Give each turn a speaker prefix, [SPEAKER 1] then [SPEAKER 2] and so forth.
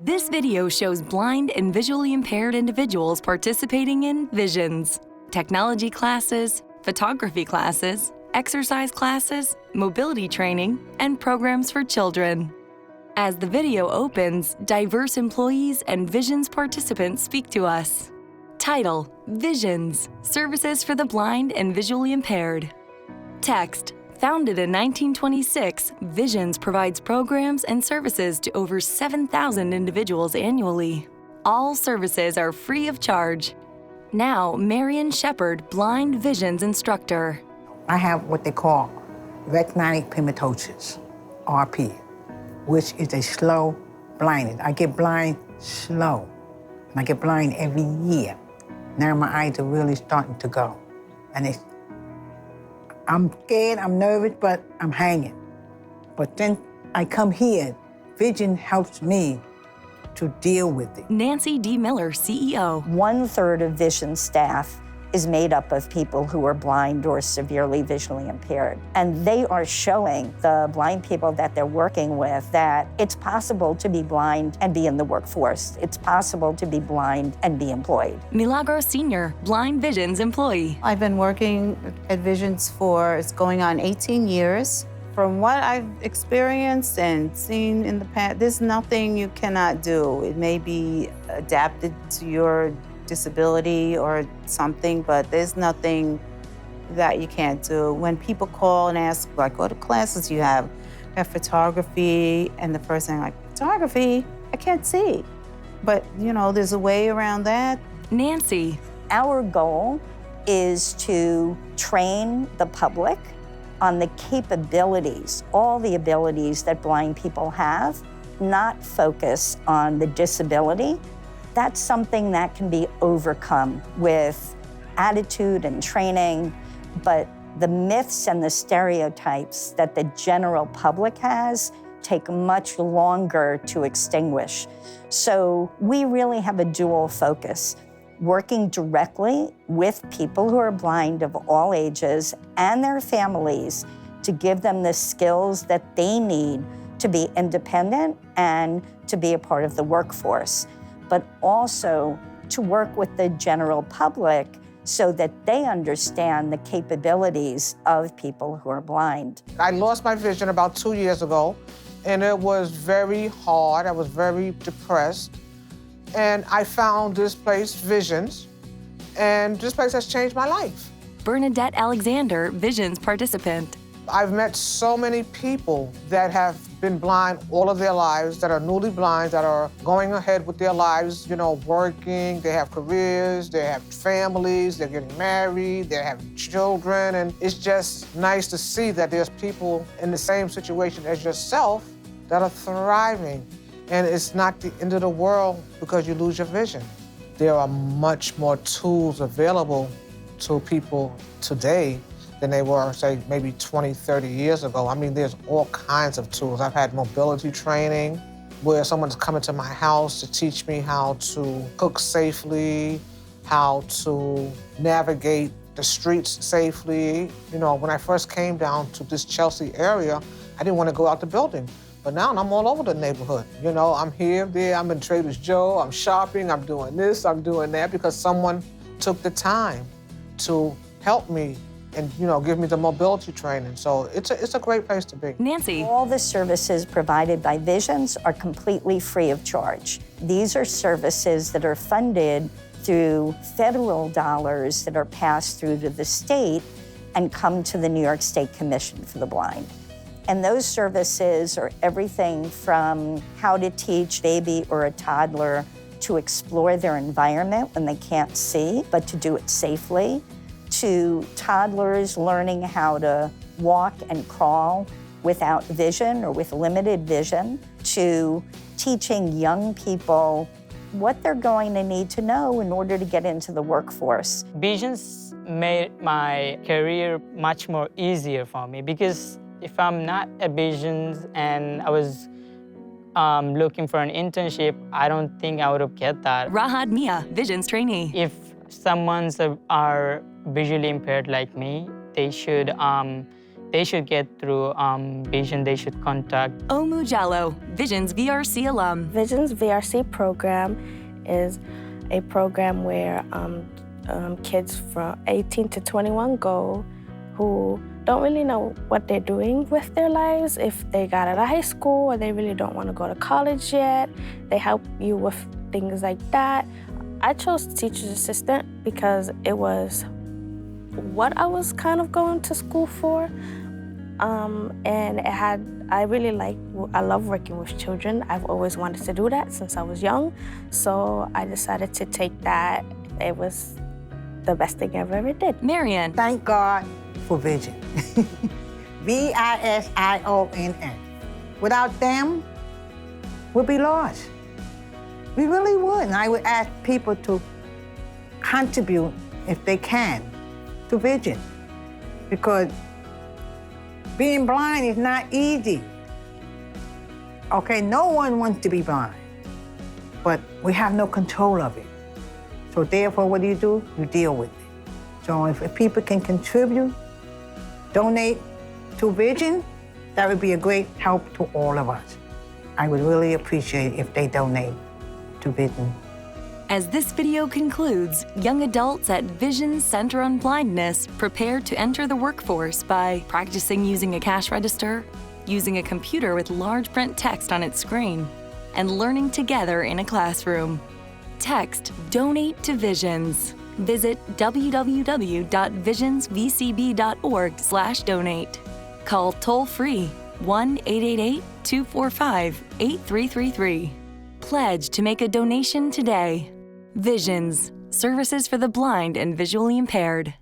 [SPEAKER 1] This video shows blind and visually impaired individuals participating in Visions, technology classes, photography classes, exercise classes, mobility training, and programs for children. As the video opens, diverse employees and Visions participants speak to us. Title: Visions, Services for the Blind and Visually Impaired. Text: Founded in 1926, Visions provides programs and services to over 7,000 individuals annually. All services are free of charge. Now, Marion Shepard, Blind Visions Instructor.
[SPEAKER 2] I have what they call retinitis pigmentosus, RP, which is a slow blindness. I get blind slow, and I get blind every year. Now my eyes are really starting to go, and I'm scared, I'm nervous, but I'm hanging. But then I come here, Vision helps me to deal with it.
[SPEAKER 1] Nancy D. Miller, CEO.
[SPEAKER 3] 1/3 of Vision staff is made up of people who are blind or severely visually impaired. And they are showing the blind people that they're working with that it's possible to be blind and be in the workforce. It's possible to be blind and be employed.
[SPEAKER 1] Milagro Sr., Blind Visions employee.
[SPEAKER 4] I've been working at Visions for, it's going on 18 years. From what I've experienced and seen in the past, there's nothing you cannot do. It may be adapted to your disability or something, but there's nothing that you can't do. When people call and ask, like, what classes you have? I have photography, and the first thing, like, photography? I can't see. But, you know, there's a way around that.
[SPEAKER 1] Nancy.
[SPEAKER 3] Our goal is to train the public on the capabilities, all the abilities that blind people have, not focus on the disability. That's something that can be overcome with attitude and training, but the myths and the stereotypes that the general public has take much longer to extinguish. So we really have a dual focus, working directly with people who are blind of all ages and their families to give them the skills that they need to be independent and to be a part of the workforce, but also to work with the general public so that they understand the capabilities of people who are blind.
[SPEAKER 5] I lost my vision about 2 years ago, and it was very hard. I was very depressed. And I found this place, Visions, and this place has changed my life.
[SPEAKER 1] Bernadette Alexander, Visions participant.
[SPEAKER 5] I've met so many people that have been blind all of their lives, that are newly blind, that are going ahead with their lives, you know, working, they have careers, they have families, they're getting married, they have children, and it's just nice to see that there's people in the same situation as yourself that are thriving. And it's not the end of the world because you lose your vision. There are much more tools available to people today than they were, say, maybe 20, 30 years ago. I mean, there's all kinds of tools. I've had mobility training where someone's coming to my house to teach me how to cook safely, how to navigate the streets safely. You know, when I first came down to this Chelsea area, I didn't want to go out the building. But now I'm all over the neighborhood. You know, I'm here, there, I'm in Trader Joe, I'm shopping, I'm doing this, I'm doing that, because someone took the time to help me and, you know, give me the mobility training. So it's a great place to be.
[SPEAKER 1] Nancy.
[SPEAKER 3] All the services provided by Visions are completely free of charge. These are services that are funded through federal dollars that are passed through to the state and come to the New York State Commission for the Blind. And those services are everything from how to teach a baby or a toddler to explore their environment when they can't see, but to do it safely, to toddlers learning how to walk and crawl without vision or with limited vision, to teaching young people what they're going to need to know in order to get into the workforce.
[SPEAKER 6] Visions made my career much more easier for me, because if I'm not a Visions and I was looking for an internship, I don't think I would have get that.
[SPEAKER 1] Rahad Mia, Visions trainee.
[SPEAKER 6] If someone's are visually impaired like me, they should they should get through vision, they should contact.
[SPEAKER 1] Omu Jallo, Visions VRC alum.
[SPEAKER 7] Visions VRC program is a program where kids from 18 to 21 go who don't really know what they're doing with their lives, if they got out of high school or they really don't want to go to college yet. They help you with things like that. I chose teacher's assistant because it was what I was kind of going to school for. And I love working with children. I've always wanted to do that since I was young. So I decided to take that. It was the best thing I've ever did.
[SPEAKER 1] Marianne.
[SPEAKER 2] Thank God for vision. V-I-S-I-O-N-N. Without them, we'd be lost. We really would. And I would ask people to contribute, if they can, to vision. Because being blind is not easy. Okay, no one wants to be blind, but we have no control of it. So therefore, what do? You deal with it. So if people can contribute, donate to vision, that would be a great help to all of us. I would really appreciate if they donate to vision.
[SPEAKER 1] As this video concludes, young adults at Vision Center on Blindness prepare to enter the workforce by practicing using a cash register, using a computer with large print text on its screen, and learning together in a classroom. Text Donate to Visions. Visit www.visionsvcb.org/donate. Call toll-free 1-888-245-8333. Pledge to make a donation today. Visions, services for the blind and visually impaired.